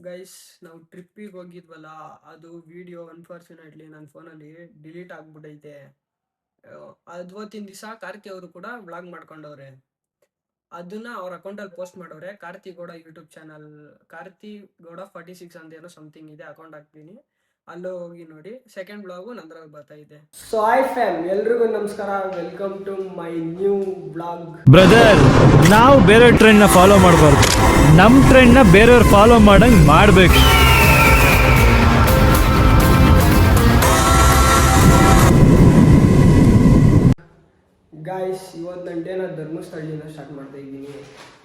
Guys ನಾವು ಟ್ರಿಪ್ಪಿಗೆ ಹೋಗಿದ್ವಲ್ಲ, ಅದು ವಿಡಿಯೋ ಅನ್ಫಾರ್ಚುನೇಟ್ಲಿ ನನ್ನ ಫೋನಲ್ಲಿ ಡಿಲೀಟ್ ಆಗ್ಬಿಟ್ಟೈತೆ. ಅವತ್ತಿನ ದಿವಸ ಕಾರ್ತಿ ಅವರು ಕೂಡ ವ್ಲಾಗ್ ಮಾಡ್ಕೊಂಡವ್ರೆ. ಅದನ್ನ ಅವ್ರ ಅಕೌಂಟಲ್ಲಿ ಪೋಸ್ಟ್ ಮಾಡವ್ರೆ. ಕಾರ್ತಿ ಗೌಡ ಯೂಟ್ಯೂಬ್ ಚಾನಲ್, ಕಾರ್ತಿ ಗೌಡ 46 ಅಂತ ಏನೋ ಸಮಥಿಂಗ್ ಇದೆ. ಅಕೌಂಟ್ ಹಾಕ್ತೀನಿ, ಅಲ್ಲೋ ಹೋಗಿ ನೋಡಿ. ಸೆಕೆಂಡ್ ಬ್ಲಾಗು ನಂದ್ರಾಗ ಬರ್ತಾ ಇದೆ. ಸೊ ಹಾಯ್ ಫ್ಯಾಮ್, ಎಲ್ರಿಗೂ ನಮಸ್ಕಾರ. Welcome to my new blog. Brother, ನಾವು ಬೇರೆ ಟ್ರೆಂಡ್ನ ಫಾಲೋ ಮಾಡಬಾರ್ದು, ನಮ್ಮ ಟ್ರೆಂಡ್ನ ಬೇರೆಯವ್ರು ಫಾಲೋ ಮಾಡಂಗೆ ಮಾಡಬೇಕು. ಗಾಯ್ಸ್, ಇವತ್ತು ನನ್ನ ಡೇನ ಧರ್ಮಸ್ಥಳದಿಂದ ಸ್ಟಾರ್ಟ್ ಮಾಡ್ತಾ ಇದ್ದೀನಿ.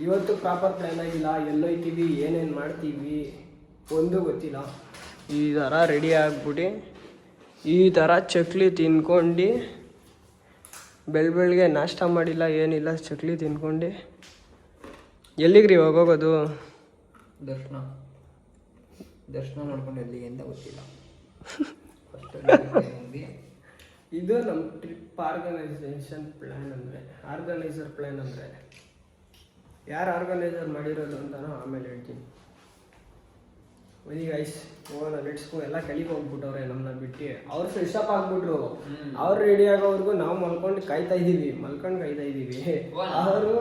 ಇವತ್ತು ಪ್ರಾಪರ್ ಪ್ಲ್ಯಾನ್ ಆಗಿಲ್ಲ, ಎಲ್ಲೋಯ್ತೀವಿ, ಏನೇನು ಮಾಡ್ತೀವಿ ಒಂದು ಗೊತ್ತಿಲ್ಲ. ಈ ಥರ ರೆಡಿ ಆಗ್ಬಿಟ್ಟು ಈ ಥರ ಚಕ್ಲಿ ತಿನ್ಕೊಂಡು, ಬೆಳಗ್ಗೆ ನಾಷ್ಟ ಮಾಡಿಲ್ಲ ಏನಿಲ್ಲ, ಚಕ್ಲಿ ತಿನ್ಕೊಂಡು ಎಲ್ಲಿಗ್ರಿ ಇವಾಗ ಹೋಗೋದು? ದರ್ಶನ ಮಾಡ್ಕೊಂಡು ಎಲ್ಲಿಗೆ ಅಂತ ಗೊತ್ತಿಲ್ಲ. ಇದು ನಮ್ಮ ಟ್ರಿಪ್ ಆರ್ಗನೈಸರ್ ಪ್ಲ್ಯಾನ್ ಅಂದರೆ ಯಾರು ಆರ್ಗನೈಸರ್ ಮಾಡಿರೋದು ಅಂತನೋ ಆಮೇಲೆ ಹೇಳ್ತೀನಿ. ಬನ್ನಿ ಗೈಸ್, ಹೋಗೋಣ, ಲೆಟ್ಸ್ ಗೋ. ಎಲ್ಲ ಕೆಳಗೆ ಹೋಗ್ಬಿಟ್ಟವ್ರೆ ನಮ್ಮನ್ನ ಬಿಟ್ಟು. ಅವ್ರು ಫ್ರೆಶ್ ಅಪ್ ಆಗ್ಬಿಟ್ರು. ಅವ್ರು ರೆಡಿ ಆಗೋವರೆಗೂ ನಾವು ಮಲ್ಕೊಂಡು ಕಾಯ್ತಾ ಇದ್ದೀವಿ. ಅವರು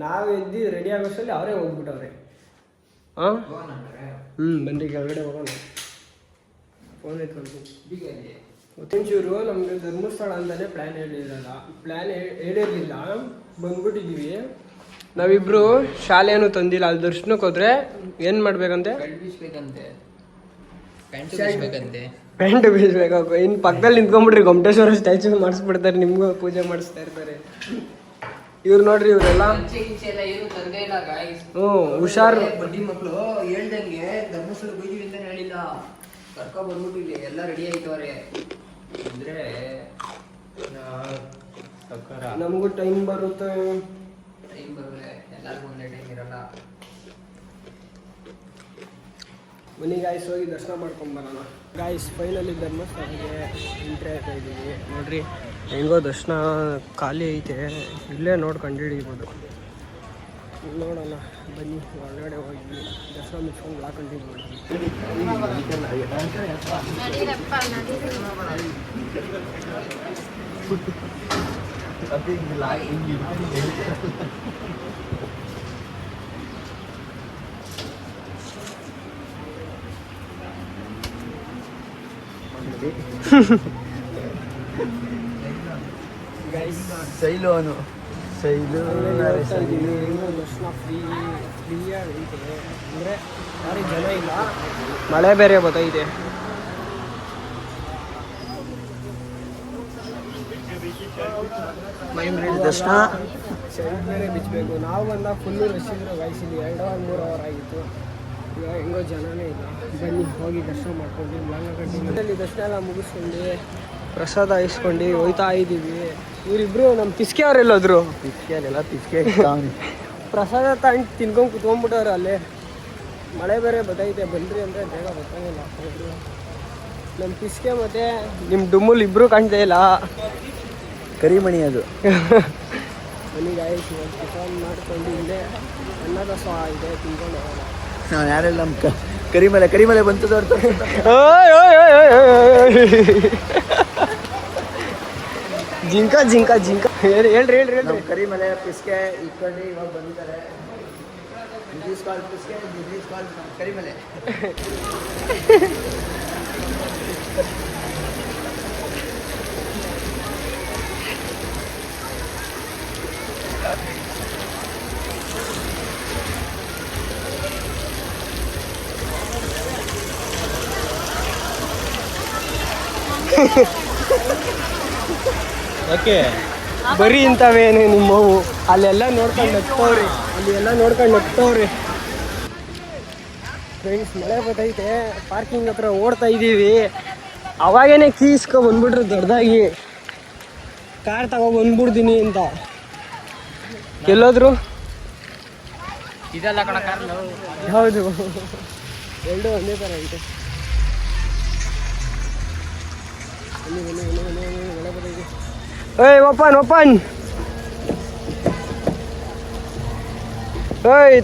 ನಾವು ಎದ್ದು ರೆಡಿ ಆಗೋಷ್ಟರಲ್ಲಿ ಅವರೇ ಹೋಗ್ಬಿಟ್ಟವ್ರೆ. ಹಾಂ ಬನ್ನಿ ಕೆಳಗಡೆ ಹೋಗೋಣ. ಫೋನ್ ಎತ್ಕೊಂಡು ಒಂಚೂರು ನಮಗೆ ಧರ್ಮಸ್ಥಳ ಅಂತಲೇ ಪ್ಲ್ಯಾನ್ ಹೇಳಿರಲಿಲ್ಲ. ಬಂದ್ಬಿಟ್ಟಿದ್ದೀವಿ ನಾವಿಬ್ರು. ಶಾಲೆನೂ ತಂದಿಲ್ಲ. ಅಲ್ಲಿ ದರ್ಶನಕ್ಕೆ ಹೋದ್ರೆ ಏನು ಮಾಡ್ಬೇಕಂತೆ? ಪ್ಯಾಂಟ್ ಬೀಳ್ಬೇಕು. ಇನ್ನು ಪಕ್ಕದಲ್ಲಿ ನಿಂತ್ಕೊಂಡ್ಬಿಟ್ರಿ, ಗೊಮ್ಮಟೇಶ್ವರ ಸ್ಟ್ಯಾಚು ಮಾಡಿಸ್ಬಿಡ್ತಾರೆ, ನಿಮಗೂ ಪೂಜೆ ಮಾಡಿಸ್ತಾ ಇರ್ತಾರೆ. ಇವ್ರು ನೋಡ್ರಿ, ಇವರೆಲ್ಲ ಹುಷಾರು. ಬಡ್ಡಿ ಮಕ್ಕಳು ಹೇಳ್ದಂಗೆ ಧರ್ಮಸ್ಥಳ ಹೋಗಿದ್ದೀವಿ ಅಂತ ಹೇಳಿಲ್ಲ, ಕರ್ಕೊ ಬಂದ್ಬಿಟ್ಟಿಲ್ಲ. ಎಲ್ಲ ರೆಡಿ ಆಯ್ತವ್ರೆ ಅಂದ್ರೆ ನಮಗೂ ಟೈಮ್ ಬರುತ್ತೆ. ಎಲ್ಲರಿಗೂ ಒಂದೇ ಟೈಮ್ ಇರಲ್ಲ. ಬನ್ನಿ ಗಾಯ್ಸ್, ಹೋಗಿ ದರ್ಶನ ಮಾಡ್ಕೊಂಬರೋಣ. ಗಾಯ್ಸ್, ಫೈನಲಿ ಧರ್ಮಸ್ಥಳಕ್ಕೆ ಎಂಟ್ರಿ ಆಗ್ತಾ ಇದ್ದೀವಿ. ನೋಡ್ರಿ ಹೆಂಗೋ ದರ್ಶನ ಖಾಲಿ ಐತೆ. ಇಲ್ಲೇ ನೋಡ್ಕೊಂಡು ಹಿಡಿಬೋದು. ನೋಡೋಣ ಬನ್ನಿ, ಹೊರಗಡೆ ಹೋಗಿ ದರ್ಶನ ಮುಚ್ಕೊಂಡು ಬ್ಲಾಕ್ ಕಂಟಿನ್ಯೂ ಮಾಡ್ತೀವಿ. ಸೈಲು ದರ್ಶನ ಫ್ರೀಯಾಗೈತೆ. ಅಂದರೆ ಯಾರಿಗೆ ಜನ ಇಲ್ಲ, ಮಳೆ ಬೇರೆ ಬರ್ತೈತೆ. ದರ್ಶನ ಸೈಡ್ ಬೇರೆ ಬಿಚ್ಚಬೇಕು. ನಾವು ಬಂದಾಗ ಫುಲ್ಲು ರಶ್ ಇದ್ರು ವಯಸ್ಸಿಲ್ಲಿ 2 or 3 hour ಆಗಿತ್ತು. ಇವಾಗ ಹೆಂಗೋ ಜನನೇ ಇಲ್ಲ. ಬನ್ನಿ ಹೋಗಿ ದರ್ಶನ ಮಾಡ್ಕೊಂಡು ಲಾಂಗಲ್ಲಿ ದರ್ಶನ ಎಲ್ಲ ಮುಗಿಸ್ಕೊಂಡು ಪ್ರಸಾದ ಇಸ್ಕೊಂಡು ಹೋಯ್ತಾ ಇದ್ದೀವಿ. ಇವರಿಬ್ರು ನಮ್ಮ ಪಿಸ್ಕೆ ಅವರೆಲ್ಲೋದ್ರು. ಪಿಸ್ಕೆ ಪ್ರಸಾದ ತಗೊಂಡು ತಿನ್ಕೊಂಡು ಕುತ್ಕೊಂಡ್ಬಿಟ್ಟವ್ರು ಅಲ್ಲೇ. ಮಳೆ ಬೇರೆ ಬತ್ತೈತೆ, ಬನ್ನಿರಿ ಅಂದರೆ ಬೇಗ ಗೊತ್ತಾಗಿಲ್ಲ. ನಮ್ಮ ಪಿಸ್ಕೆ ಮತ್ತು ನಿಮ್ಮ ಡುಮ್ಮುಲ್ ಇಬ್ಬರು ಕಾಣ್ತಾ ಇಲ್ಲ. ಕರಿಮಣಿ ಅದು. ಬನ್ನಿ ಗಾಯ್ಸ್, ಟಿಫನ್ ಮಾಡ್ಕೊಂಡು ಇಲ್ಲೇ ಅನ್ನದ ಸ್ವ ಇದೆ, ತಿನ್ಕೊಂಡು ಹೋಗೋಣ. ನಾನು ಯಾರೆಲ್ಲ ನಮ್ಮ ಕರಿಮಲೆ ಬಂತು ದೊಡ್ಡ. ಜಿಂಕ ಹೇಳ್ರಿ ಕರಿಮಲೆ ಪಿಸ್ಕೆ ಇಟ್ಕೊಂಡು ಇವಾಗ ಬಂದಿದ್ದಾರೆ. ಪಿಸ್ಕೆ ಕರಿಮಲೆ. ಓಕೆ, ಬರೀ ಇಂಥವೇನು ನಿಮ್ಮವು. ಅಲ್ಲೆಲ್ಲ ನೋಡ್ಕೊಂಡು ನಗ್ತವ್ರಿ. ಫ್ರೆಂಡ್ಸ್, ಮಳೆ ಬರ್ತೈತೆ. ಪಾರ್ಕಿಂಗ್ ಹತ್ರ ಓಡ್ತಾ ಇದ್ದೀವಿ. ಅವಾಗೇನೆ ಕೀ ಬಂದ್ಬಿಟ್ರು ದೊಡ್ಡದಾಗಿ. ಕಾರ್ ತಗೊಬಂದ್ಬಿಡ್ತೀನಿ ಅಂತ. ಎಲ್ಲೋದ್ರು? ಇದೆಲ್ಲ ಕಣ ಕಾರ್. ಹೌದು, ಎರಡು ಒಂದೇ ಥರ ಐತೆ. ಮಳೆ ಬರ್ತೈತೆ. ಏಯ್ ಓಪನ್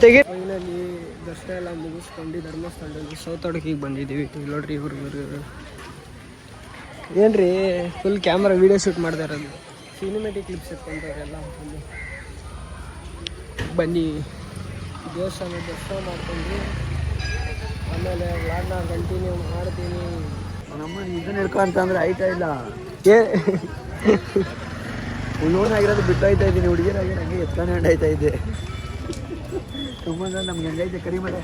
ತೆಗಿ. ಫೈನಲಿ ದರ್ಶನ ಎಲ್ಲ ಮುಗಿಸ್ಕೊಂಡು ಧರ್ಮಸ್ಥಳದಲ್ಲಿ ಸೌತಡ್ಕಿಗೆ ಬಂದಿದ್ದೀವಿ. ಇಲ್ಲಿ ನೋಡ್ರಿ ಇವ್ರು ಏನ್ರಿ ಫುಲ್ ಕ್ಯಾಮ್ರಾ ವೀಡಿಯೋ ಶೂಟ್ ಮಾಡ್ತಾ ಇರೋದು. ಸಿನಿಮೆಟಿಕ್ ಕ್ಲಿಪ್ಸ್ ಎತ್ಕೊಂಡವ್ರೆಲ್ಲ ಅಲ್ಲಿ ಬನ್ನಿ ದೇವಸ್ಥಾನ ದರ್ಶನ ಮಾಡ್ಕೊಂಡು ಆಮೇಲೆ ವ್ಲಾಗ್ನ ಕಂಟಿನ್ಯೂ ಮಾಡ್ತೀನಿ. ನಮ್ಮ ಇದನ್ನ ಹಿಡ್ಕೊಂತಂದ್ರೆ ಐಟ ಇಲ್ಲ ಏ ಹುಡುಗನಾಗಿರೋದು ಬಿಟ್ಟೋಯ್ತಾ ಇದ್ದೀನಿ, ಹುಡುಗಿರಾಗಿರೋ ಹಂಗೆ ಎತ್ಕೊಂಡು ಹೊಂಟಾಯ್ತಾ ಇದ್ದೆ. ತುಂಬ ನಮ್ಗೆ ಹೆಂಗೈತೆ ಕರಿಮಲೆ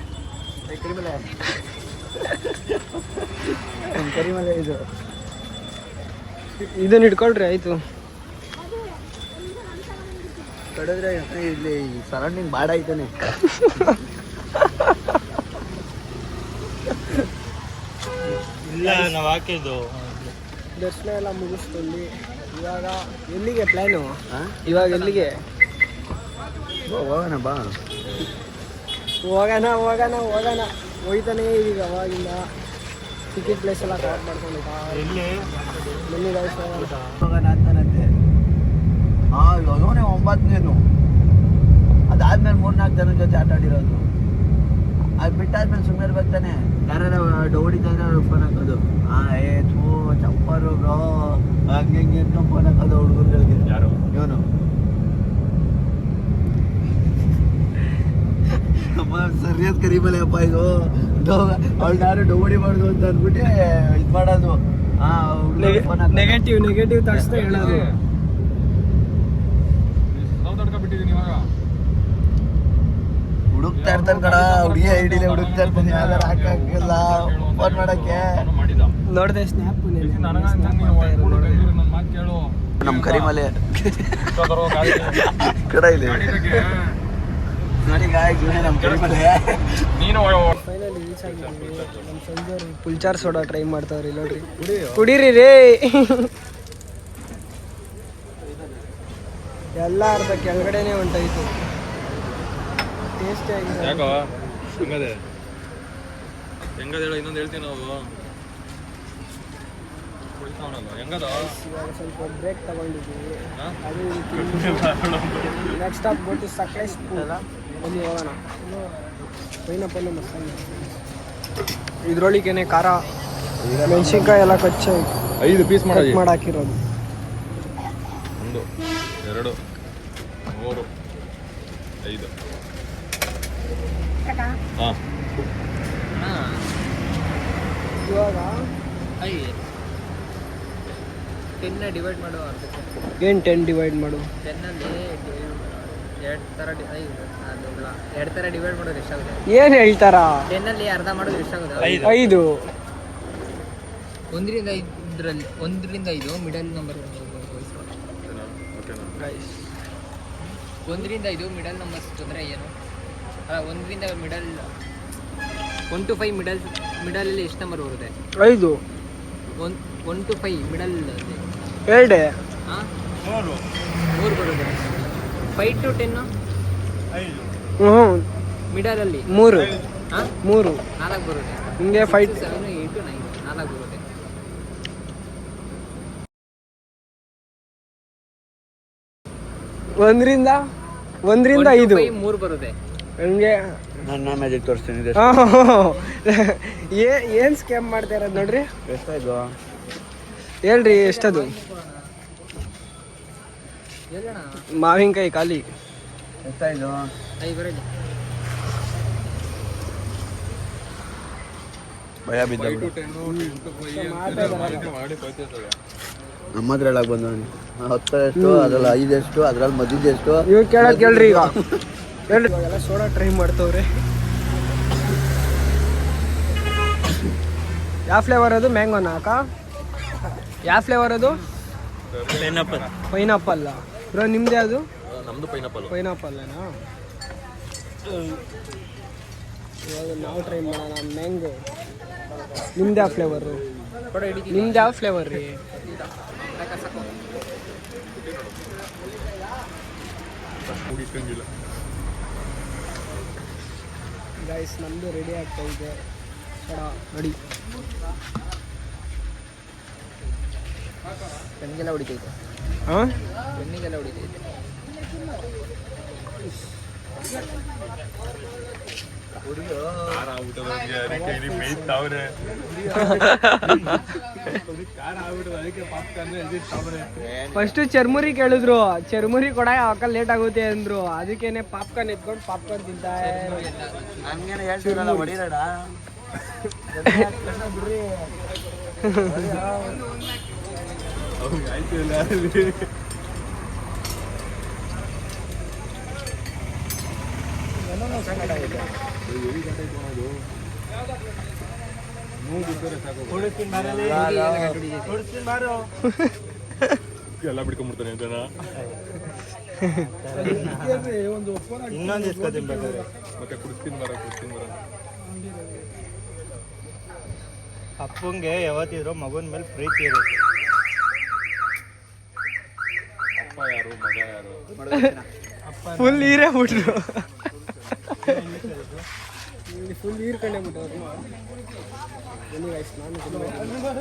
ನಮ್ಮ ಕರಿಮಲೆ ಇದು ಇದನ್ನ ಇಟ್ಕೊಳ್ರಿ ಆಯಿತು. ಕಡಿದ್ರೆ ಇಲ್ಲಿ ಸರೌಂಡಿಂಗ್ ಬಾಡ ಐತಾನೆ. ಇಲ್ಲ ನಾವು ಹಾಕಿದ್ದು ದರ್ಶನ ಎಲ್ಲ ಮುಗಿಸ್ಕೊಂಡು ಇವಾಗ ಎಲ್ಲಿಗೆ ಪ್ಲ್ಯಾನು? ಇವಾಗ ಎಲ್ಲಿಗೆ ಹೋಗೋಣ ಬಾ. ಹೋಗೋಣ ಹೋಯ್ತಾನೆ ಈಗ ಅವಾಗಿಂದ ಟಿಕೆಟ್ ಪ್ಲೇಸ್ ಎಲ್ಲ ಕವರ್ ಮಾಡ್ಕೊಂಡು ಎಲ್ಲಿ ಬನ್ನಿ ಹೋಗೋಣ ಅಂತಾನಂತೆ. ಹೋಗೋನೆ 9ನೇನು, ಅದಾದ್ಮೇಲೆ 3-4 ಜನ ಜೊತೆ ಆಟ ಆಡಿರೋದು. ಅದು ಬಿಟ್ಟಾದ್ಮೇಲೆ ಸುಮ್ಮನೆ ಬರ್ತಾನೆ. ಯಾರು ಹೊಡಿತಾಯಿದ್ರೆ ಅವ್ರಿಗೆ ಫೋನ್ ಹಾಕೋದು. ಚಪ್ಪರು ಬ್ರೋ ಹಂಗೆ ಎತ್ಕೊಂಡು ಫೋನ್ ಹಾಕೋದು ಹುಡುಗರುಗಳಿಗೆ. ಯಾರು ಇವನು ಅಮ್ಮ ಸರಿಯಾದ ಕರಿಮಲೆ ಅಪ್ಪ ಇದು. ಅವಳು ಯಾರು ಡೌಡಿ ಮಾಡೋದು ಅಂತ ಅಂದ್ಬಿಟ್ಟು ಇದು ಮಾಡೋದು. ನೆಗೆಟಿವ್ ತರಿಸ್ತಾ ಹೇಳೋದು. ಹುಡುಕ್ತಾ ಇರ್ತಾನೆ ಕಣ, ಹುಡುಗಿ ಐಡಿಲೇ ಹುಡುಕ್ತಾ ಇರ್ತಾನೆ. ಯಾವ್ದಾರು ಹಾಕಂಗಿಲ್ಲ ಫೋನ್ ಮಾಡಕ್ಕೆ. ನೋಡಿದೆ ಸ್ನ್ಯಾಪ್ ನಮ್ಮ ಕರಿಮಲೆ ಕಡ ಇಲ್ಲಿ ನೋಡಿ ಗಾಯ ನಮ್ಮ ಕರಿಮಲೆ. ಫೈನಲಿ ರೀಚ್ ಆಗಿದ್ದೀವಿ. ನಮ್ಮ ಸಂಜೆಯವರು ಪುಲ್ಚಾರ್ ಸೋಡಾ ಟ್ರೈ ಮಾಡ್ತಾವ್ರಿ. ನೋಡ್ರಿ ಕುಡೀರಿ ರೇ. ಎಲ್ಲ ಅರ್ಧ ಕೆಳಗಡೆನೆ ಹೊಂಟಾಯ್ತು. ಟೇಸ್ಟಿ ಆಗಿದೆ. ಯಾಕೋ ಹೆಂಗದೆ ಹೇಳೋ ಇನ್ನೊಂದು ಹೇಳ್ತೀವಿ ನಾವು. ಹೆಂಗದ ಇವಾಗ ಸ್ವಲ್ಪ ಬ್ರೇಕ್ ತಗೊಂಡಿದ್ದೀವಿ. ಅದು ನೆಕ್ಸ್ಟ್ ಸ್ಟಾಪ್ ಗೊತ್ತು ಸಕಲೇಶ್ಪುರ. ಬನ್ನಿ ಹೋಗೋಣ. ಪೈನಾಪಲ್ಲು ಮಸಾಲೆ ಇದ್ರೊಳಗೇನೆ ಖಾರ ಮೆಣಸಿನ್ಕಾಯಿ ಎಲ್ಲ ಕಚ್ಚ 5 ಪೀಸ್ ಮಾಡಿ ಹಾಕಿರೋದು. 1 2 3 5 ಹಾಂ. ಇವಾಗ 10 ಡಿವೈಡ್ ಮಾಡುವ. ಏನು 10 ಡಿವೈಡ್ ಮಾಡು? 10ಅಲ್ಲಿ 2 ಥರ ಡಿವೈಡ್ ಮಾಡೋದು ಎಷ್ಟಾಗುತ್ತೆ? ಏನು ಹೇಳ್ತಾರ? 10ಅಲ್ಲಿ ಅರ್ಧ ಮಾಡೋದು ಎಷ್ಟಾಗುತ್ತೆ? 5. 1ರಿಂದ 5 ಮಿಡಲ್ ನಂಬರ್. 1ರಿಂದ 5 ಮಿಡಲ್ ನಂಬರ್ಸ್ ಅಂದರೆ ಏನು? 1ರಿಂದ ಮಿಡಲ್ 1 to 5 ಮಿಡಲಲ್ಲಿ ಎಷ್ಟು ನಂಬರ್ ಬರುತ್ತೆ? 5. 1 to 5 ಮಿಡಲ್ 2. ಹಾಂ 3 ಬರುತ್ತೆ. 5 to 10 ಹ್ಞೂ ಮಿಡಲಲ್ಲಿ 3. ಹಾಂ 3 4 ಬರುತ್ತೆ. ಹಿಂಗೆ 5 7 8 9 4 ಬರುತ್ತೆ. 1ರಿಂದ 5 3 ಬರುತ್ತೆ. ಹಂಗೆ ನನ್ನ ಮ್ಯಾಜಿಕ್ ತೋರಿಸ್ತೀನಿ. ಏನು ಸ್ಕ್ಯಾಮ್ ಮಾಡ್ತಾ ಇರೋದು ನೋಡ್ರಿ. ಎಷ್ಟಾಯ್ತು ಹೇಳ್ರಿ ಎಷ್ಟದು? ಹೇಳೋಣ. ಮಾವಿನಕಾಯಿ ಖಾಲಿ. ಎಷ್ಟಾಯ್ತು? 5 ಬರಲಿ. ಭಯ ಬಿದ್ದ ನಮ್ಮ ಹತ್ರ ಹೇಳಕ್ ಬಂದ 10 ಎಷ್ಟು, ಅದ್ರಲ್ಲಿ 5 ಎಷ್ಟು, ಅದ್ರಲ್ಲಿ ಮದ್ದಿದ್ದು ಎಷ್ಟು ಇವ್ ಕೇಳಕ್ ಕೇಳ್ರಿ. ಈಗ ಹೇಳ್ರಿ. ಇವಾಗೆಲ್ಲ ಸೋಡಾ ಟ್ರೈ ಮಾಡ್ತವ್ರೆ. ಯಾವ ಫ್ಲೇವರ್ ಅದು? ಮ್ಯಾಂಗೋನಾ ಅಕ್ಕ? ಯಾವ ಫ್ಲೇವರ್ ಅದು? ಪೈನಾಪಲ್. ಬ್ರೋ ನಿಮ್ದು ಯಾವುದು? ನಮ್ಮದು ಪೈನಾಪಲ್ಲೇನಾ? ಇವಾಗ ನಾವು ಟ್ರೈ ಮಾಡೋಣ. ಮ್ಯಾಂಗೋ. ನಿಮ್ದು ಯಾವ ಫ್ಲೇವರು? ನಿಮ್ದು ಯಾವ ಫ್ಲೇವರ್ ರೀ? ಗೈಸ್ ನಮ್ಮದು ರೆಡಿ ಆಗ್ತಾ ಇದೆ. Soda ready. ಬೆನ್ನಿಗೆಲ್ಲ ಹೊಡಿತೈತೆ. ಹಾಂ ಬೆನ್ನಿಗೆಲ್ಲ ಹೊಡಿತೈತೆ. ಫಸ್ಟ್ ಚರ್ಮುರಿ ಕೇಳಿದ್ರು, ಚರ್ಮುರಿ ಕೊಡ ಯಾವಾಗ ಲೇಟ್ ಆಗುತ್ತೆ ಅಂದ್ರು, ಅದಕ್ಕೇನೆ ಪಾಪ್ಕಾರ್ನ್ ಎತ್ಕೊಂಡು ಪಾಪ್ಕಾರ್ನ್ ತಿಂತಾ ಹಂಗೇನೆ ಹೇಳ್ತೀರಲ್ಲ ಹೊಡಿರಡ ಬಿಡ್ರಿ. ಎಲ್ಲ ಬಿಡ್ಕೊಂಡ್ಬಿಡ್ತಾನೆ ಅಂತನಾ ಇನ್ನೊಂದು ಇಸ್ಕೊತೀನಿ ಬೇಕಾದ್ರೆ. ಮತ್ತೆ ಕುಡಿಸ್ತೀನಿ ಬರ ಅಪ್ಪಂಗೆ ಯಾವತ್ತಿದ್ರು ಮಗನ ಮೇಲೆ ಪ್ರೀತಿ ಇರುತ್ತೆ. ಅಪ್ಪ ಯಾರು ಮಗ ಯಾರು ಫುಲ್ ನೀರೇ ಬಿಟ್ರು, ಫುಲ್ ನೀರು ಕಂಡೇ ಬಿಟ್ಟವ್ರು. ಇವಾಗ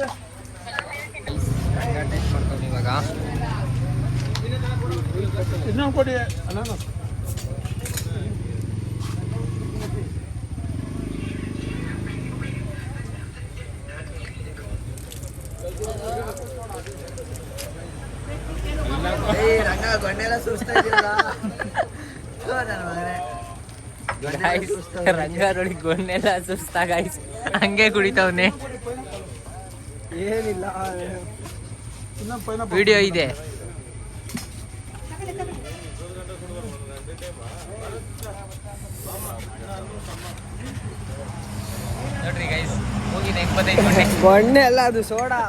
ರಂಗ ಗೊಣ್ಣೆಲ್ಲ ಸುರಿಸ್ತಾ ಇದೀಯಲ್ಲ ನನ್ನ ಮಗನೇ. ರಂಗಾರೊಳಗೆ ಗೊನ್ನೆಲ್ಲ ಸುಸ್ತ ಗೈಸ್, ಹಂಗೆ ಕುಡಿತವ್ನೆ. ಏನಿಲ್ಲ, ವಿಡಿಯೋ ಇದೆ. ನೋಡ್ರಿ ಗೈಸ್, ಹೋಗಿದೆ 25 ಗಂಟೆ. ಗೊಣ್ಣೆ ಅಲ್ಲ ಅದು, ಸೋಡಾ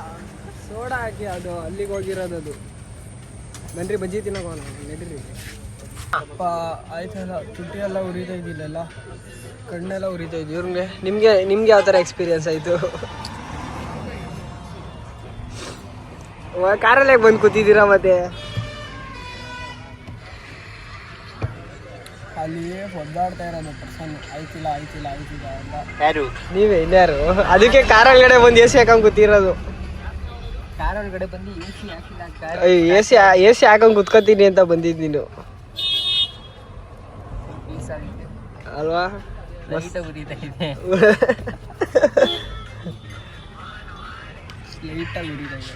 ಹಾಕಿ ಅದು ಅಲ್ಲಿಗೆ ಹೋಗಿರೋದು ಅದು. ಬನ್ರಿ ಬಜ್ಜಿ ತಿನ್ನೋಣ, ನಡೀರಿ. ಅಪ್ಪ ಆಯ್ತಲ್ಲ, ತುಟಿ ಎಲ್ಲ ಉರಿತಾ ಇದ್ದಿಲ್ಲ, ಕಣ್ಣೆಲ್ಲ ಉರಿತಾ ಇದ್ವಿ. ನಿಮ್ಗೆ ಯಾವ ಥರ ಎಕ್ಸ್ಪೀರಿಯನ್ಸ್ ಆಯಿತು? ಕಾರಲ್ಲೇ ಬಂದು ಕೂತಿದ್ದೀರಾ ಮತ್ತೆ? ಅಲ್ಲಿ ಒದ್ದಾಡ್ತಾ ಇರೋದು ಪರ್ಸನ್, ಆಯ್ತಿಲ್ಲ ಅಂತ. ಯಾರು? ನೀವೇ ಇನ್ಯಾರು? ಅದಕ್ಕೆ ಕಾರೊಳಗಡೆ ಬಂದು ಎ ಸಿ ಹಾಕೊಂಡ್ ಕೂತಿರೋದು. ಕಾರ್ ಒಳಗಡೆ ಬಂದು AC ಹಾಕಿಲ್ಲ, ಎ ಸಿ ಹಾಕೊಂಡ್ ಕುತ್ಕೋತೀನಿ ಅಂತ ಬಂದಿದ್ದು ನೀನು ಅಲ್ವಾ? ಲೈಟ್ ಉರಿತಾ ಇದೆ. ಲೈಟಾಗಿ ಉರಿತಾ ಇದೆ.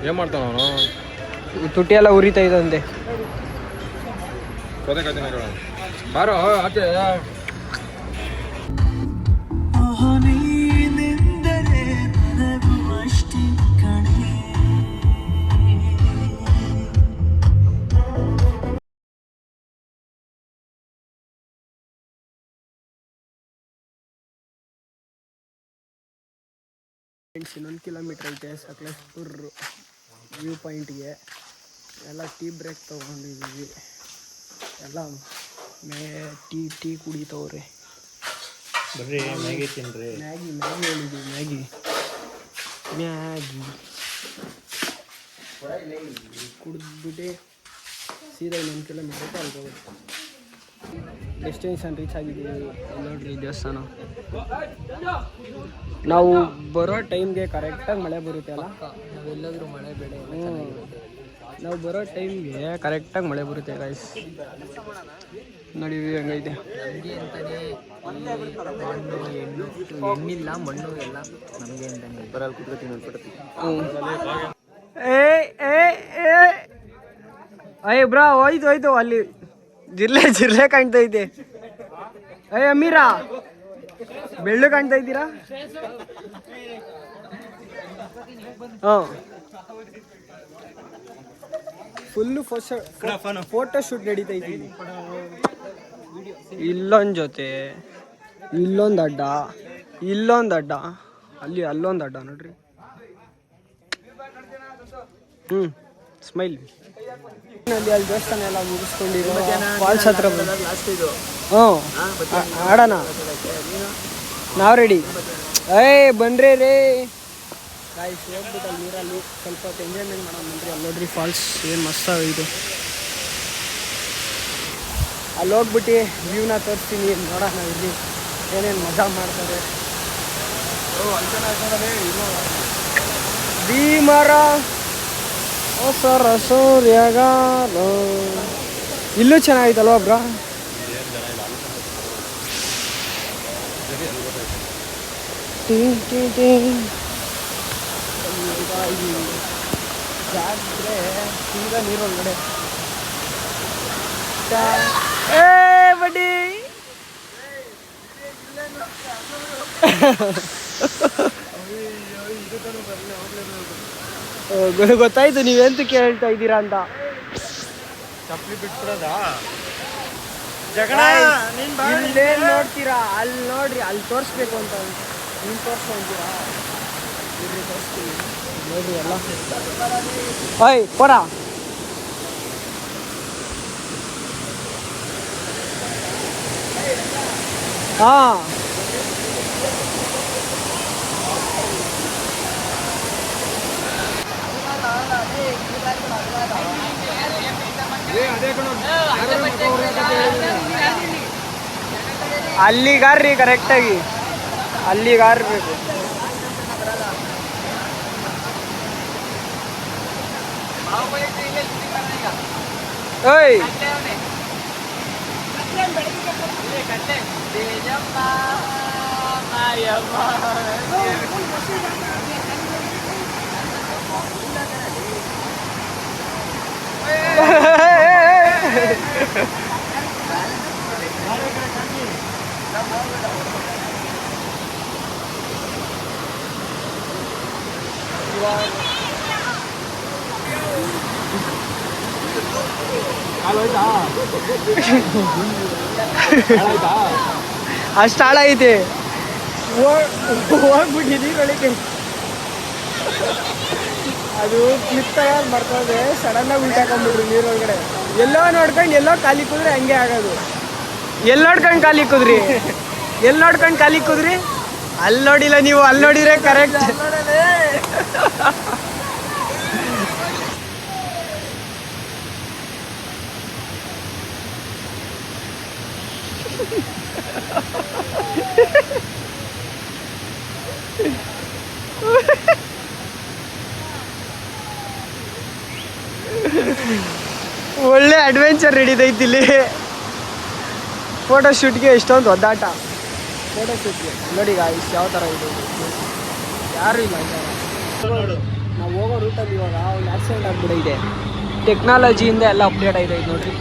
ಏನ್ ಮಾಡ್ತಾನ ಅವನು? ತುಟಿ ಎಲ್ಲ ಉರಿತಾ ಇದೆ ಅಂದೆ. ಬಾರೋ ಆಚೆ. ಇನ್ನೊಂದು ಕಿಲೋಮೀಟ್ರ್ ಐತೆ ಸಕಲೇಶ್ಪುರ ವ್ಯೂ ಪಾಯಿಂಟ್ಗೆ. ಎಲ್ಲ ಟೀ ಬ್ರೇಕ್ ತೊಗೊಂಡಿದ್ದೀವಿ, ಎಲ್ಲ ಟೀ ಕುಡಿತವ್ರೆ. ಬರ್ರಿ ಮ್ಯಾಗಿ ತಿನ್ರಿ. ಮ್ಯಾಗಿ ಹೇಳಿದ್ದೀವಿ, ಮ್ಯಾಗಿ ಕುಡಿದ್ಬಿಟ್ಟು ಸೀದಾ 1 ಕಿಲೋಮೀಟ್ರ್ ಅಲ್ಲಿ ಹೋಗುತ್ತೆ. ಡೆಸ್ಟಿನೇಷನ್ ರೀಚ್ ಆಗಿದ್ದೀವಿ. ನೋಡ್ರಿ ದೇವಸ್ಥಾನ. ನಾವು ಬರೋ ಟೈಮ್ಗೆ ಕರೆಕ್ಟಾಗಿ ಮಳೆ ಬರುತ್ತೆ ಅಲ್ಲ, ನಾವೆಲ್ಲಾದ್ರೂ ಮಳೆ ಬೆಳೆ ನಾವು ಬರೋ ಟೈಮ್ಗೆ ಕರೆಕ್ಟಾಗಿ ಮಳೆ ಬರುತ್ತೆ ಗೈಸ್. ನೋಡಿ ಹಂಗೈತೆ. ನಮಗೆ ಅಂತಾನೆ ಮಣ್ಣು ಹೆಣ್ಣಿಲ್ಲ, ಮಣ್ಣು ಎಲ್ಲ ನಮಗೆ ಅಂತಾನೆ. ಬರಲ್ಲಿ ಕುತ್ಕೊತೀನಿ ಅಯ್ಯ ಬ್ರಾ, ಹೋಯ್ತು ಅಲ್ಲಿ ಜಿರ್ಲೆ ಕಾಣ್ತೈತೆ. ಅಯ್ಯ ಅಮೀರಾ, ಬೆಳ್ಳು ಕಾಣ್ತಾ ಇದ್ದೀರಾ? ಹಾಂ, ಫುಲ್ಲು ಫೋಟೋ ಶೂಟ್ ನಡೀತೈತಿ. ಇಲ್ಲೊಂದು ಜೊತೆ, ಇಲ್ಲೊಂದು ಅಡ್ಡ, ಅಲ್ಲೊಂದು ಅಡ್ಡ ನೋಡ್ರಿ. ಸ್ಮೈಲ್. ಅಲ್ಲಿ ದೇವಸ್ಥಾನ ಎಲ್ಲ ಮುಗಿಸ್ಕೊಂಡಿರೋ ಫಾಲ್ಸ್ ಹತ್ರ ಲಾಸ್ಟ್ ಇದು. ಆಡೋಣ, ನಾವು ರೆಡಿ. ಬನ್ರಿ ರೇ ಗಾಯ್ಸ್, ಹೋಗ್ಬಿಟ್ಟು ಅಲ್ಲಿ ನೀರಲ್ಲಿ ಸ್ವಲ್ಪ ಹೊತ್ತು ಎಂಜಾಯ್ಮೆಂಟ್ ಮಾಡೋಣ ಬನ್ರಿ. ಅಲ್ಲಿ ನೋಡ್ರಿ ಫಾಲ್ಸ್ ಏನು ಮಸ್ತ್ ಇದು. ಅಲ್ಲಿ ಹೋಗ್ಬಿಟ್ಟು ವ್ಯೂನ ತೋರಿಸ್ತೀನಿ, ನೋಡೋಣ ಇಲ್ಲಿ ಏನೇನು ಮಜಾ ಮಾಡ್ತಾರೆ. ಭೀಮರ ಹೊಸರ ಸೂರ್ಯಗಾಲ. ಇಲ್ಲೂ ಚೆನ್ನಾಗಿತ್ತಲ್ವಾ ಬ್ರಾ? ಜಾತ್ರೆ ಸೀದಾ ನೀರೊಳಗಡೆ. ಏ ಬಡ್ಡಿ ಗೊತ್ತಾಯ್ತು ನೀವೆಂತ ಕೇಳ್ತಾ ಇದ್ದೀರಾ ಅಂತ. ಚಪ್ಪಲಿ ಬಿಟ್ಬಿಡೋದಾ? ಇಲ್ಲೇನ್ ನೋಡ್ತೀರಾ? ಅಲ್ಲಿ ನೋಡ್ರಿ, ಅಲ್ಲಿ ತೋರಿಸ್ಬೇಕು ಅಂತ ನೀನು ತೋರಿಸ್ಕೊಂತೀರಾ? ತೋರಿಸ್ತೀವಿ ನೋಡ್ರಿ ಎಲ್ಲ. ಓಯ್ ಪೋರ ಹಾಂ ಅಲ್ಲಿಗಾರ್ರಿ ಕರೆಕ್ಟಾಗಿ ಅಲ್ಲಿಗಾರ್ಬೇಕು. ಓಯ್ ಅಷ್ಟು ಹಾಳಾಗೈತೆ. ಹೋಗ್ಬಿಟ್ಟಿದ್ದೀವಿ ಬೆಳಿಗ್ಗೆ. ಅದು ಕ್ಲಿಪ್ ತಯಾರು ಬರ್ತದೆ, ಸಡನ್ನಾಗಿ ಉಲ್ಟಾಕೊಂಡ್ಬಿಟ್ರು ನೀರೊಳಗಡೆ. ಎಲ್ಲೋ ನೋಡ್ಕೊಂಡು ಎಲ್ಲೋ ಖಾಲಿ ಕುದ್ರೆ ಹಂಗೆ ಆಗೋದು. ಎಲ್ಲಿ ನೋಡ್ಕೊಂಡು ಖಾಲಿ ಕುದ್ರಿ? ಎಲ್ಲಿ ನೋಡ್ಕೊಂಡು ಖಾಲಿ ಕುದ್ರಿ? ಅಲ್ಲಿ ನೋಡಿಲ್ಲ ನೀವು, ಅಲ್ಲಿ ನೋಡಿದ್ರೆ ಕರೆಕ್ಟ್. ಒಳ್ಳೆ ಅಡ್ವೆಂಚರ್ ನಡೀತೈತಿ ಇಲ್ಲಿ. ಫೋಟೋ ಶೂಟ್ಗೆ ಎಷ್ಟೊಂದು ಒದ್ದಾಟ. ಫೋಟೋ ಶೂಟ್ಗೆ ನೋಡಿ ಗಾಯ್ಸ್ ಯಾವ ಥರ ಇದೆ. ಯಾರು ಇಲ್ಲ ನಾವು ಹೋಗೋ ರೂಟಲ್ಲಿ ಇವಾಗ ಒಂದು ಆಕ್ಸಿಡೆಂಟ್ ಆಗ್ಬಿಟ್ಟಿದೆ. ಟೆಕ್ನಾಲಜಿಯಿಂದ ಎಲ್ಲ ಅಪ್ಡೇಟ್ ಆಗಿದೆ ನೋಡ್ರಿ.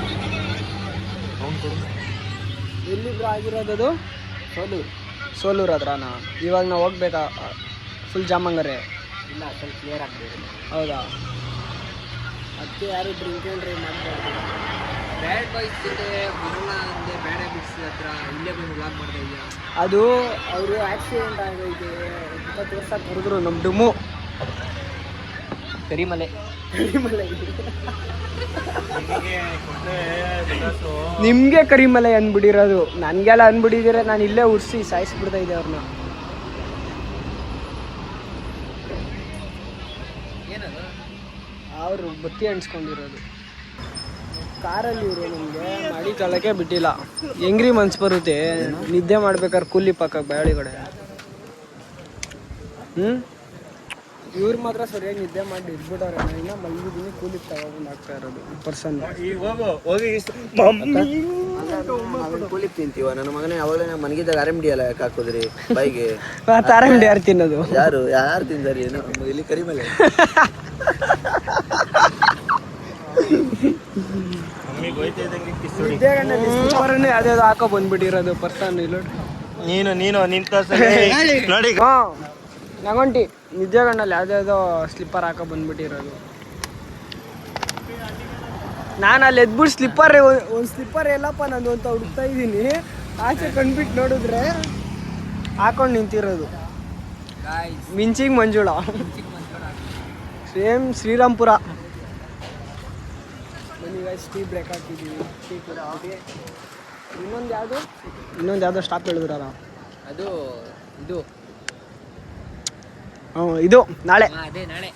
ಎಲ್ಲಿಬ್ರು ಆಗಿರೋದದು? ಸೋಲೂರು ಹತ್ರನಾ? ಇವಾಗ ನಾವು ಹೋಗ್ಬೇಕಾ? ಫುಲ್ ಜಾಮ್ ಹಂಗಾರೆ? ಇಲ್ಲ, ಸ್ವಲ್ಪ ಕ್ಲಿಯರ್ ಆಗ್ಬೇಕು. ಹೌದಾ? ಅದಕ್ಕೆ ಯಾರು ಡ್ರಿಂಕ್ ಆ್ಯಂಡ್ ಡ್ರೈವ್ ಮಾಡ್ತಾರೆ? ಬ್ಯಾಡ್ ಬಾಯ್ಸ್ ಜೊತೆ ಬರೋಲ್ಲ ಅಂದೆ, ಬ್ಯಾಡ್ ಹ್ಯಾಬಿಟ್ಸ್ ಹತ್ರ ಇಲ್ಲೇ ಬಂದು ವ್ಲಾಗ್ ಮಾಡ್ತಾ ಇದೆಯಾ? ಅದು ಅವರು ಆಕ್ಸಿಡೆಂಟ್ ಆಗೈತೆ ಅಂತ ತೋರ್ಸಕ್ಕೆ ಬರೆದ್ರು ನಮ್ಮ ಡುಮ್ಮು. ಕರಿಮಲೆ ನಿಮಗೆ ಕರಿಮಲೆ ಅಂದ್ಬಿಟ್ಟಿರೋದು, ನನಗೆಲ್ಲ ಅಂದ್ಬಿಟ್ಟಿದ್ದೀರ. ನಾನು ಇಲ್ಲೇ ಉರ್ಸಿ ಸಾಯಿಸ್ಬಿಡ್ತಾ ಇದ್ದೆ ಅವ್ರನ್ನ. ಅವರು ಬತ್ತಿ ಅಂಟಿಸ್ಕೊಂಡಿರೋದು ಕಾರಲ್ಲಿ. ಇವರು ನಮಗೆ ಮಾಡಿ ಕಳಕ್ಕೆ ಬಿಟ್ಟಿಲ್ಲ. ಹೆಂಗ್ರಿ ಮನ್ಸು ಬರುತ್ತೆ ನಿದ್ದೆ ಮಾಡ್ಬೇಕಾದ್ರೆ ಕೂಲಿ ಪಕ್ಕಕ್ಕೆ ಬೆಳಿಗಡೆ. ಇವ್ರು ಮಾತ್ರ ಸರಿಯಾಗಿ ನಿದ್ದೆ ಮಾಡಿ ಇದ್ಬಿಟ್ಟವ್ರೆ. ನಾನು ಇನ್ನೂ ಮಲಗಿದ್ದೀನಿ, ಕೂಲಿಗೆ ತಗೊಂಡು ಆಗ್ತಾ ಇರೋದು ಪರ್ಸನ್. ಕೂಲಿಗೆ ತಿಂತೀವ? ನನ್ನ ಮಗನೇ ಯಾವಾಗಲೇ ಮನಗಿದ್ದಾಗ RMD ಎಲ್ಲ ಯಾಕೆ ಹಾಕೋದ್ರಿ ಬೈಗೆ? RMD ಯಾರು ತಿನ್ನೋದು? ಯಾರು ತಿಂದಾರಿ? ಏನು ಇಲ್ಲಿ ಕರಿಮಲೆ ನಿದ್ದೆಗಣ್ಣಲ್ಲಿ ಯಾವ್ದಾದ್ರು ಹಾಕೋ ಬಂದ್ಬಿಟ್ಟಿರೋದು ಪರ್ಸನ್. ಇಲ್ಲಿ ನೀನು ನೋಡಿ ಹಾಂ ನಂಗೊಂಟಿ ನಿದ್ದೆಗಣ್ಣಲ್ಲಿ ಯಾವ್ದಾವುದೋ ಸ್ಲಿಪ್ಪರ್ ಹಾಕೋ ಬಂದ್ಬಿಟ್ಟಿರೋದು. ನಾನು ಅಲ್ಲಿ ಎದ್ಬಿಟ್ಟು ಒಂದು ಸ್ಲಿಪ್ಪರ್ ಎಲ್ಲಪ್ಪ ನಂದು ಅಂತ ಹುಡುಕ್ತಾ ಇದ್ದೀನಿ. ಆಚೆ ಕಂಡ್ಬಿಟ್ಟು ನೋಡಿದ್ರೆ ಹಾಕೊಂಡು ನಿಂತಿರೋದು ಮಿಂಚಿಂಗ್ ಮಂಜುಳ, ಸೇಮ್ ಶ್ರೀರಾಮ್ಪುರ. ಟೀ ಬ್ರೇಕ್ ಹಾಕಿದ್ದೀವಿ. ಟೀ ಕೂಡ ಇನ್ನೊಂದು ಯಾವುದೋ ಸ್ಟಾಪ್ ಹೇಳಿದ್ರಲ್ಲ, ಅದು ಇದು ಇದು ನಾಳೆ ನಾಳೆ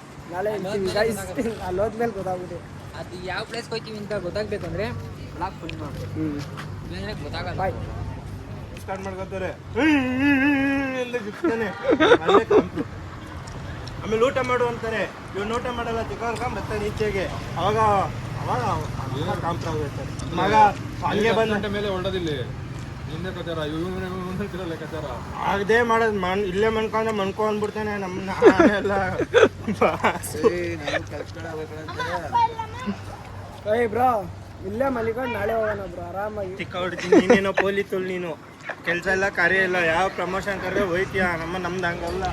ಅಲ್ಲಿ ಹೋದ್ಮೇಲೆ ಗೊತ್ತಾಗುತ್ತೆ. ಅದು ಯಾವ ಪ್ಲೇಸ್ಗೆ ಹೋಗ್ತೀವಿ ಅಂತ ಗೊತ್ತಾಗಬೇಕು ಅಂದರೆ ಬ್ಲಾಗ್ ಫುಲ್ ಮಾಡಬೇಕು. ಇಲ್ಲಾಂದರೆ ಗೊತ್ತಾಗಲ್ಲ. ಬಾಯ್ ಸ್ಟಾರ್ಟ್ ಮಾಡ್ಕೊತಾರೆ. ಆಮೇಲೆ ಊಟ ಮಾಡು ಅಂತಾರೆ, ಇವ್ನು ಊಟ ಮಾಡಲ್ಲ ತಿಕ್ಕೋರ್ಗ ಮತ್ತೆ ಈಚೆಗೆ ಅವಾಗ ಅವಾಗ ಕಾಂಪ್ರಮೈಸ್ ಆಗ್ತಾರೆ. ಮಗ ಹಂಗೆ ಬಂದ ಮೇಲೆ ಹೊರಡೋದಿಲ್ಲ ಹಿಂದೆ ಕಚಾರ ಇವ್ರ ಲೆಕ್ಕಾಚಾರ ಆಗದೆ ಮಾಡೋದು ಇಲ್ಲೇ ಮನ್ಕೊಂಡ್ಬಿಡ್ತಾನೆ ನಮ್ಮನ್ನ ಎಲ್ಲ. ಏಯ್ ಬ್ರೋ ಇಲ್ಲೇ ಮಲಿಕೊಂಡು ನಾಳೆ ಹೋಗೋಣ ಬ್ರೋ ಆರಾಮಾಗಿ. ಚಿಕ್ಕ ಹೊಡಿತೀನಿ ನೀನೇನೋ ಪೋಲಿ ತುಳು, ನೀನು ಕೆಲಸ ಇಲ್ಲ ಕಾರ್ಯ ಇಲ್ಲ, ಯಾವ ಪ್ರಮೋಷನ್ ಕರೆದ್ರೆ ಹೋಯ್ತೀಯ. ನಮ್ದು ಹಂಗಲ್ಲ,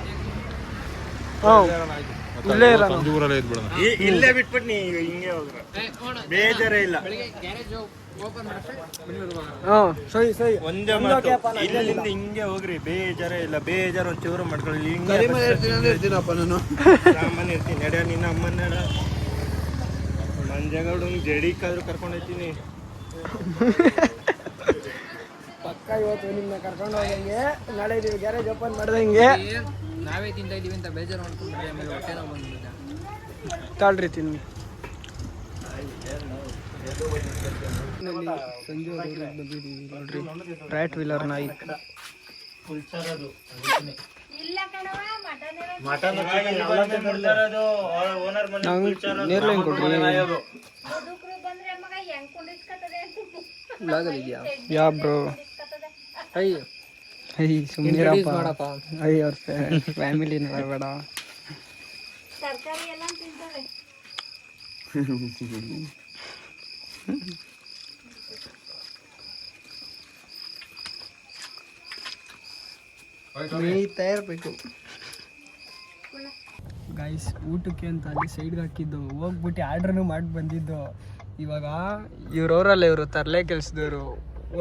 ಇಲ್ಲೇ ಇರೋಣ. ಸಂಜೂರಲ್ಲೇ ಇದ್ಬಿಡೋಣ. ಇಲ್ಲೇ ಬಿಟ್ಬಿಟ್ಟು ನೀ ಹಿಂಗೆ ಹೋಗ್ರ ಬೇಜಾರೇ ಇಲ್ಲ. ಗ್ಯಾರೇಜ್ ಓಪನ್ ಮಾಡ್ರೆ ಸರಿ ಸರಿ ಒಂದೇ ಮಾತು, ಇಲ್ಲಿಂದ ಹಿಂಗೆ ಹೋಗ್ರಿ ಬೇಜಾರೇ ಇಲ್ಲ. ಬೇಜಾರು ಒಂಚೂರು ಮಾಡ್ಕೊಳ್ಳಿ. ಹಿಂಗೆ ಇರ್ತೀನಪ್ಪ ನಾನು. ಸಾಮಾನ್ಯ ಇರ್ತೀನಿ. ನಡ್ಯ ನಿನ್ನ ಅಮ್ಮನ ನಡ ಮಂಜಗೌಡ ಜಡಿಕಾದ್ರೂ ಕರ್ಕೊಂಡು ಹೋಗ್ತೀನಿ. ಪಕ್ಕ ಇವತ್ತು ನಿಮ್ಮನ್ನ ಕರ್ಕೊಂಡು ಹೋಗಂಗೆ, ನಾಳೆ ನೀವು ಗ್ಯಾರೇಜ್ ಓಪನ್ ಮಾಡ್ದಂಗೆ ನಾವೇ ತಿಂತಾ ಇದೀವಿ ಅಂತ ಬೇಜಾರು ಮಾಡ್ಕೊಂಡ್ರೆ ಆಮೇಲೆ ಹೊಟ್ಟೆ ನೋವು ಬಂದ್ಬಿಡುತ್ತೆ. ತಾಳ್ರಿ ತಿನ್ನಿ. ಸಂಜೆ ಬಂದಿದ್ದೀವಿ ನೋಡ್ರಿ, ರೈಟ್ ವೀಲರ್ ನಾಯಿ. ನೇರ್ಲೈನ್ ಕೊಡ್ರಿ. ಯಾ ಬ್ರೋ ಐ ಸುಮ್ಮನಿರಪ್ಪ. ಐ ಅವ್ರ ಫ್ಯಾಮಿಲಿ ಬರಬೇಡ. ಮೇಯ್ತಾ ಇರಬೇಕು ಗೈಸ್. ಊಟಕ್ಕೆ ಅಂತ ಅಲ್ಲಿ ಸೈಡ್ಗೆ ಹಾಕಿದ್ದು, ಹೋಗ್ಬಿಟ್ಟು ಆರ್ಡ್ರನ್ನು ಮಾಡಿ ಬಂದಿದ್ದು. ಇವಾಗ ಇವ್ರವರಲ್ಲ, ಇವರು ತರಲೆ ಕೆಲಸದವರು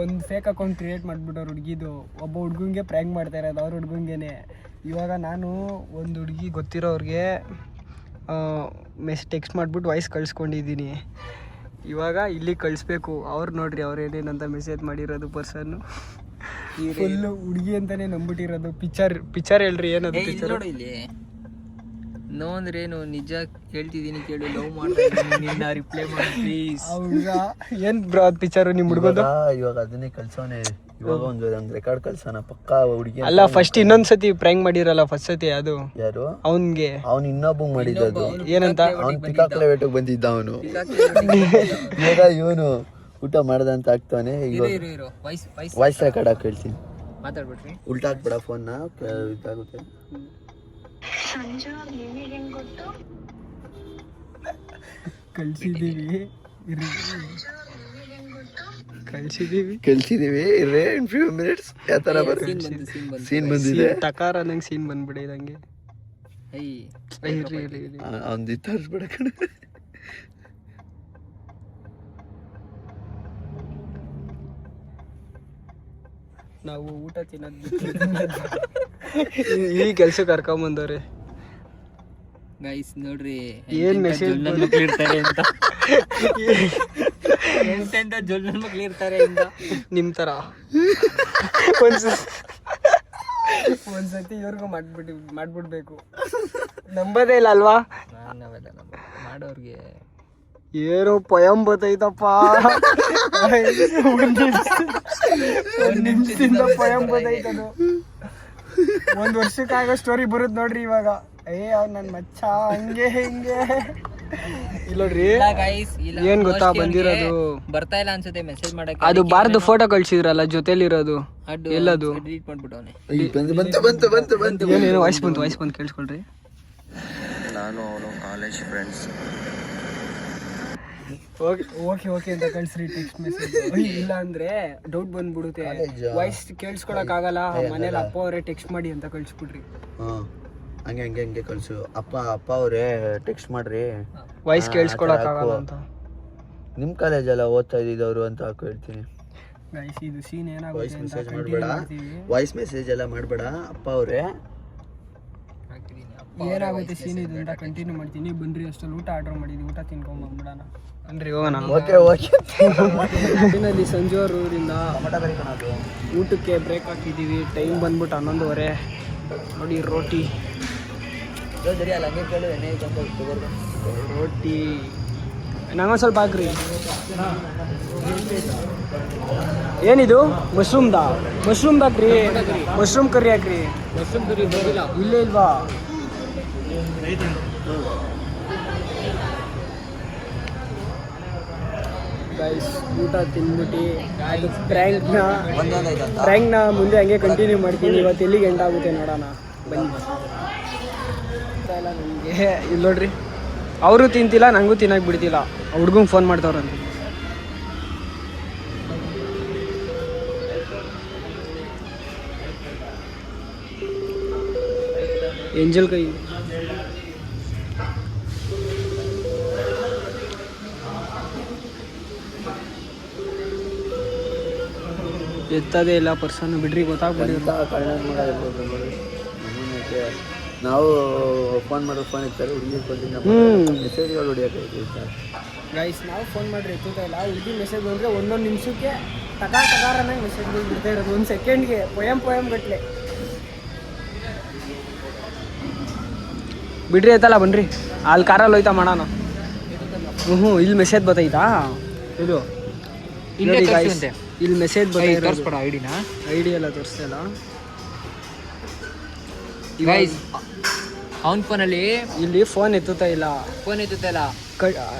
ಒಂದು ಫೇಕ್ ಅಕೌಂಟ್ ಕ್ರಿಯೇಟ್ ಮಾಡಿಬಿಟ್ಟವ್ರು ಹುಡುಗಿದು. ಒಬ್ಬ ಹುಡುಗಂಗೆ ಪ್ರ್ಯಾಂಕ್ ಮಾಡ್ತಾ ಇರೋದು, ಅವ್ರ ಹುಡುಗಂಗೆ. ಇವಾಗ ನಾನು ಒಂದು ಹುಡುಗಿ ಗೊತ್ತಿರೋರಿಗೆ ಟೆಕ್ಸ್ಟ್ ಮಾಡಿಬಿಟ್ಟು ವಾಯ್ಸ್ ಕಳಿಸ್ಕೊಂಡಿದ್ದೀನಿ. ಇವಾಗ ಇಲ್ಲಿ ಕಳಿಸ್ಬೇಕು. ಅವ್ರು ನೋಡ್ರಿ ಅವ್ರು ಏನೇನಂತ ಮೆಸೇಜ್ ಮಾಡಿರೋದು ಪರ್ಸನ್ನು. ಫುಲ್ಲು ಹುಡುಗಿ ಅಂತಾನೆ ನಂಬಿಟ್ಟಿರೋದು. ಪಿಕ್ಚರ್ ಹೇಳ್ರಿ ಏನದು ಪಿಕ್ಚರ್? ನೋಡಿ ಇಲ್ಲಿ ನೋ ಅಂದ್ರೆ ಏನು, ನಿಜ ಹೇಳ್ತಿದ್ದೀನಿ ಕೇಳು, ಲವ್ ಮಾಡ್ತಾ ರಿಪ್ಲೈ ಮಾಡಿ ಪ್ಲೀಸ್. ಹೌದಾ? ಏನ್ ಬ್ರೋ ಅದು ಪಿಕ್ಚರ್ ನಿಮ್ಮ ಹುಡುಗದು? ಇವಾಗ ಅದನ್ನೇ ಕಳ್ಸೋನೆ. ಇವಾಗ ಒಂದು ರೆಕಾರ್ಡ್ ಕಳ್ಸೋಣ ಪಕ್ಕ ಹುಡುಗಿ. ಅಲ್ಲ ಫಸ್ಟ್ ಇನ್ನೊಂದ್ಸತಿ ಪ್ರ್ಯಾಂಕ್ ಮಾಡಿರಲ್ಲ ಫಸ್ಟ್ ಸತಿ, ಅದು ಯಾರು? ಅವನ್ಗೆ. ಅವ್ನು ಇನ್ನೊಬ್ಬಂಗ್ ಮಾಡಿದ್ದು. ಏನಂತ? ಅವ್ನು ಪಿಕಾಕ್ಲೆ ವೇಟಕ್ಕೆ ಬಂದಿದ್ದ ಅವನು. ಈಗ ಇವನು ಊಟ ಮಾಡ್ದ ಅಂತ ಆಗ್ತಾನೆ. ಇರೋ ವಾಯ್ಸ್ ರೆಕಾರ್ಡ್ ಹಾಕಿ ಹೇಳ್ತೀನಿ. ಮಾತಾಡ್ಬಿಟ್ರಿ. ಉಲ್ಟಾ ಹಾಕ್ಬೇಡ ಫೋನ್ನ, ಇದಾಗುತ್ತೆ. ಕಳ್ಸಿದೀವಿ ಇರ್ರೆ ಇನ್ ಫ್ಯೂ ಮಿನಿಟ್ಸ್. ಯಾವ ತರ ಬರುತ್ತೆ ಸೀನ್ ಬಂದಿದೆ. ಟಕಾರ ನಂಗೆ ಸೀನ್ ಬಂದ್ಬಿಡಿದಂಗೆ. ಅವ್ನು ತರಿಸ್ಬಿಡ ಕಣ. ನಾವು ಊಟ ತಿನ್ನೋದು ಈ ಕೆಲಸ ಕರ್ಕೊಂಬಂದವ್ರೆ ಗೈಸ್. ನೋಡ್ರಿ ಏನ್ ಮೆಸೇಜ್ ಮಕ್ಳು ಇರ್ತಾರೆ ಅಂತ, ಎಂತೆಂತ ಜೊಲ್ ಮಕ್ಳು ಇರ್ತಾರೆ ಅಂತ. ನಿಮ್ ತರ ಒಂದ್ಸತಿ ಇವ್ರಿಗೂ ಮಾಡ್ಬಿಡ್ಬೇಕು. ನಂಬದೇ ಇಲ್ಲ ಅಲ್ವಾ? ನಾವೆಲ್ಲ ಮಾಡೋರ್ಗೆ ಏನೋ ಪಯಂ ಬತ್ತೈತಪ್ಪ. ಒಂದ್ ನಿಮಿಷದಿಂದ ಪಯಂ ಬತ್ತೈತದು. 1 ವರ್ಷಕ್ಕಾಗೋ ಸ್ಟೋರಿ ಬರುದ್ ನೋಡ್ರಿ ಇವಾಗ. ಅವ್ನು ನನ್ನ ಮಚ್ಚ ಹಂಗೆ ಹಿಂಗೆ. ಇಲ್ಲೋಡ್ರಿ ಏನ್ ಗೊತ್ತಾ ಬಂದಿರೋದು, ಬರ್ತಾ ಇಲ್ಲ ಅನ್ಸುತ್ತೆ ಮೆಸೇಜ್ ಮಾಡಕ್ಕೆ. ಅದು ಬಾರ್ದು ಫೋಟೋ ಕಳ್ಸಿದ್ರಲ್ಲ ಜೊತೆಲಿರೋದು, ಎಲ್ಲದು ಡಿಲೀಟ್ ಮಾಡ್ಬಿಟ್ಟವನೆ. ಏನೇನು ವಾಯ್ಸ್ ಬಂತು ಕೇಳಿಸ್ಕೊಳ್ರಿ. ನಾನು ಅವನು ಕಾಲೇಜ್ ಫ್ರೆಂಡ್ಸ್. ಓಕೆ ಅಂತ ಕಳ್ಸ್ರಿ ಟೆಕ್ಸ್ಟ್ ಮೆಸೇಜ್. ಇಲ್ಲ ಅಂದ್ರೆ ಡೌಟ್ ಬಂದ್ಬಿಡುತ್ತೆ, ವಾಯ್ಸ್ ಕೇಳಿಸ್ಕೊಳಕ್ ಆಗಲ್ಲ. ಮನೇಲಿ ಅಪ್ಪ ಅವರೇ ಟೆಕ್ಸ್ಟ್ ಮಾಡಿ ಅಂತ ಕಳ್ಸ್ಬಿಡ್ರಿ. ಹಂಗೆ ಕಳ್ಸು. ಅಪ್ಪ ಅವರೇ ಟೆಕ್ಸ್ಟ್ ಮಾಡ್ರಿ, ವಾಯ್ಸ್ ಕೇಳಿಸ್ಕೊಳಕ್ ಆಗಲ್ಲ ಅಂತ. ನಿಮ್ ಕಾಲೇಜೆಲ್ಲ ಓದ್ತಾ ಇದ್ದಿದ್ದವರು ಅಂತ ಹಾಕು ಹೇಳ್ತೀನಿ. ಗೈಸ್ ಇದು ಸೀನ್ ಏನಾಗುತ್ತೆ ಅಂತ ವಾಯ್ಸ್ ಮೆಸೇಜ್ ಎಲ್ಲ ಮಾಡಬೇಡ. ಅಪ್ಪ ಅವರೇ ಏನಾಗುತ್ತೆ ಸೀನ್ ಇದು ಅಂತ ಕಂಟಿನ್ಯೂ ಮಾಡ್ತೀನಿ. ಬನ್ರಿ ಅಷ್ಟಲ್ಲಿ ಊಟ ಆರ್ಡರ್ ಮಾಡಿದ್ವಿ, ಊಟ ತಿನ್ಕೊಂಡ್ ಬಂದ್ಬಿಡೋಣ. ಬನ್ರಿ ಹೋಗೋಣ. ಓಕೆ ಸಂಜೆ ಊರಿಂದ ಊಟಕ್ಕೆ ಬ್ರೇಕ್ ಹಾಕಿದ್ದೀವಿ. ಟೈಮ್ ಬಂದ್ಬಿಟ್ಟು 11:30. ನೋಡಿ ರೋಟಿ ನಂಗೊಂದು ಸ್ವಲ್ಪ ಹಾಕ್ರಿ. ಏನಿದು ಮಶ್ರೂಮ್ ಹಾಕ್ರಿ, ಮಶ್ರೂಮ್ ಕರಿ ಹಾಕ್ರಿ. ಮಶ್ರೂಮ್ ಕರಿ ಬಂದಿಲ್ಲ ಇಲ್ಲೇ ಇಲ್ವಾ? ಗೈಸ್ ಊಟ ತಿಂದ್ಬಿಟ್ಟು ಅದು ಪ್ರ್ಯಾಂಕ್ನ ಒಂದೊಂದಾಯ್ತಂತ ಪ್ರ್ಯಾಂಕ್ನ ಮುಂದೆ ಹಂಗೆ ಕಂಟಿನ್ಯೂ ಮಾಡ್ತೀನಿ. ಇವತ್ತು ಎಲ್ಲಿಗೆ ಎಂಡ್ ಆಗುತ್ತೆ ನೋಡೋಣ ಬನ್ನಿ. ಇಲ್ಲ ನನಗೆ ಇಲ್ಲಿ ನೋಡ್ರಿ, ಅವರು ತಿಂತಿಲ್ಲ, ನನಗೂ ತಿನ್ನಕ್ಕೆ ಬಿಡ್ತಿಲ್ಲ. ಹುಡ್ಗಂಗೆ ಫೋನ್ ಮಾಡ್ತಾವ್ರಂತ. ಏಂಜಲ್ ಕೈ ಎತ್ತದೇ ಇಲ್ಲ ಪರ್ಸನ್, ಬಿಡ್ರಿ ಗೊತ್ತಾಗ್ಬಿಟ್ಟಿರುತ್ತೆ. ನಾವು ಫೋನ್ ಮಾಡೋದು ಫೋನ್ ಇರ್ತಾರೆ, ಹುಡುಗಿ ಮೆಸೇಜ್ಗಳು ಹೊಡಿಯೋಕೆ. ಗೈಸ್ ನಾವು ಫೋನ್ ಮಾಡ್ರಿ ಎತ್ತುತ್ತಾ ಇಲ್ಲ. ಹುಡುಗಿ ಮೆಸೇಜ್ ಬಂದರೆ ಒಂದೊಂದು ನಿಮಿಷಕ್ಕೆ ಟಕಾರನಾಗಿ ಮೆಸೇಜ್ಗಳು ಬಿಡ್ತಾ ಇರೋದು, ಒಂದು ಸೆಕೆಂಡ್ಗೆ ಪೊಯಮ್ ಗಟ್ಟಲೆ. ಬಿಡ್ರಿ ಆಯ್ತಲ್ಲ, ಬನ್ರಿ ಅಲ್ಲಿ ಕಾರಲ್ಲಿ ಹೋಯ್ತಾ ಮಾಡೋಣ. ಇಲ್ಲಿ ಮೆಸೇಜ್ ಬತ್ತೈತಾ, ಇದು ನೋಡಿ guys, ಇಲ್ಲಿ ಮೆಸೇಜ್ ಬತ್ತ ಐಡಿನ ಐಡಿ ಎಲ್ಲ ತೋರಿಸ್ತಾ ಗೈಸ್. ಅವನ ಫೋನಲ್ಲಿ ಇಲ್ಲಿ ಫೋನ್ ಎತ್ತುತ್ತಾ ಇಲ್ಲ, ಫೋನ್ ಎತ್ತುತ್ತಲ್ಲ.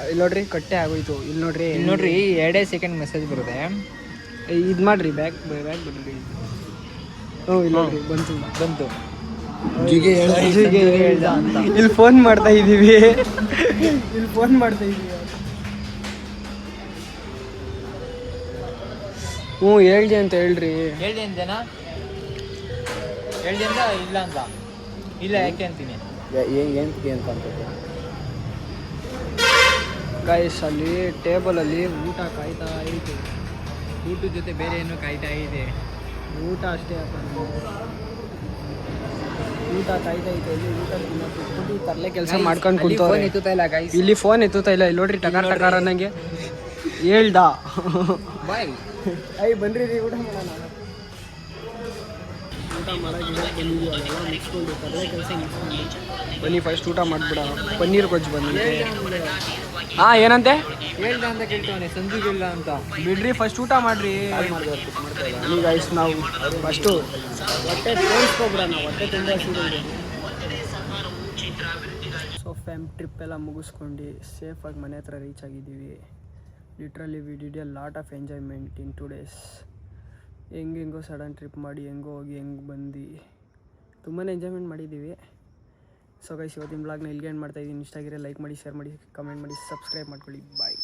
ಇಲ್ಲಿ ನೋಡ್ರಿ ಕಟ್ಟೆ ಆಗೋಯ್ತು. ಇಲ್ಲಿ ನೋಡ್ರಿ ಇಲ್ಲಿ ನೋಡ್ರಿ 2 ಸೆಕೆಂಡ್ ಮೆಸೇಜ್ ಬರುತ್ತೆ. ಇದು ಮಾಡ್ರಿ ಬ್ಯಾಕ್ ಬಿಡ್ರಿ. ಇಲ್ಲಿ ನೋಡ್ರಿ ಬಂತು. ಜಿಗೆ ಹೇಳ್ದ ಅಂತ ಇಲ್ಲಿ ಫೋನ್ ಮಾಡ್ತಾ ಇದೀವಿ. ಹೇಳ್ದೆ ಅಂತ ಹೇಳ್ರಿ. ಹೇಳ್ದೆ ಅಂತೇನಾ? ಹೇಳ್ದೆ ಅಂತ ಇಲ್ಲ ಅಂತ ಇಲ್ಲ, ಯಾಕೆ ಅಂತೀನಿ. ಏನಕ್ಕೆ ಅಂತ ಗೈಸ್ ಅಲ್ಲಿ ಟೇಬಲಲ್ಲಿ ಊಟ ಕಾಯ್ತಾ ಐತೆ. ಊಟದ ಜೊತೆ ಬೇರೆ ಏನೋ ಕಾಯ್ತಾ ಇದೆ. ಊಟ ಅಷ್ಟೇ ಊಟ ಕಾಯ್ತಾ ಐತೆ. ಇಲ್ಲಿ ಊಟ ತಿನ್ನೋದು ತರಲೆ ಕೆಲಸ ಮಾಡ್ಕೊಂಡು ಫೋನ್ ಕುಂತವ್ರೆ. ಎತ್ತುತ್ತಾ ಇಲ್ಲ ಗೈಸ್. ಇಲ್ಲಿ ಫೋನ್ ಎತ್ತುತ್ತಾ ಇಲ್ಲ. ಇಲ್ಲಿ ನೋಡ್ರಿ ಟಕಾರ ಅನ್ನಂಗೆ ಹೇಳ್ದ. ಬಾಯ್ ಬನ್ರಿ ಊಟ ಮಾಡೋಣ. ಊಟ ಮಾಡೋಕೆ ಮುಗಿಸ್ಕೊಂಡು ತರಲೆ ಕೆಲಸ ಮುಗಿಸ್ಕೊಂಡು ಬನ್ನಿ. ಫಸ್ಟ್ ಊಟ ಮಾಡಿಬಿಡ. ಪನ್ನೀರ್ ಗೊಜ್ಜು ಬಂದಿದೆ. ಏನಂತೆ ಹೇಳ್ದ ಅಂತ ಕೇಳ್ತಾವನೆ, ಸಂಜು ಇಲ್ಲ ಅಂತ. ಬಿಡ್ರಿ ಫಸ್ಟ್ ಊಟ ಮಾಡ್ರಿ. ಈಗ ಗೈಸ್ ನಾವು ಫಸ್ಟು ಹೊಟ್ಟೆ ತೋರಿಸ್ಕೊಬಿಡೋಣ. ಹೊಟ್ಟೆ ತುಂಬ ಹಸಿದಿದೆ. ಸೊ ಟ್ರಿಪ್ ಎಲ್ಲ ಮುಗಿಸ್ಕೊಂಡು ಸೇಫಾಗಿ ಮನೆ ಹತ್ರ ರೀಚ್ ಆಗಿದ್ದೀವಿ. Literally we did A lot of enjoyment in 2 days. ಹೆಂಗೋ ಸಡನ್ ಟ್ರಿಪ್ ಮಾಡಿ ಹೆಂಗೋ ಹೋಗಿ ಹೆಂಗೆ ಬಂದು ತುಂಬಾ ಎಂಜಾಯ್ಮೆಂಟ್ ಮಾಡಿದ್ದೀವಿ. ಸೊ ಗೈಸ್ ಇವತ್ತಿನ ಬ್ಲಾಗ್ನ ಇಲ್ಲಿಗೆ ಎಂಡ್ ಮಾಡ್ತಾಯಿದ್ದೀನಿ. ಇಷ್ಟ ಆಗಿರೋ ಲೈಕ್ ಮಾಡಿ, ಶೇರ್ ಮಾಡಿ, ಕಮೆಂಟ್ ಮಾಡಿ, ಸಬ್ಸ್ಕ್ರೈಬ್ ಮಾಡ್ಕೊಳ್ಳಿ. ಬಾಯ್.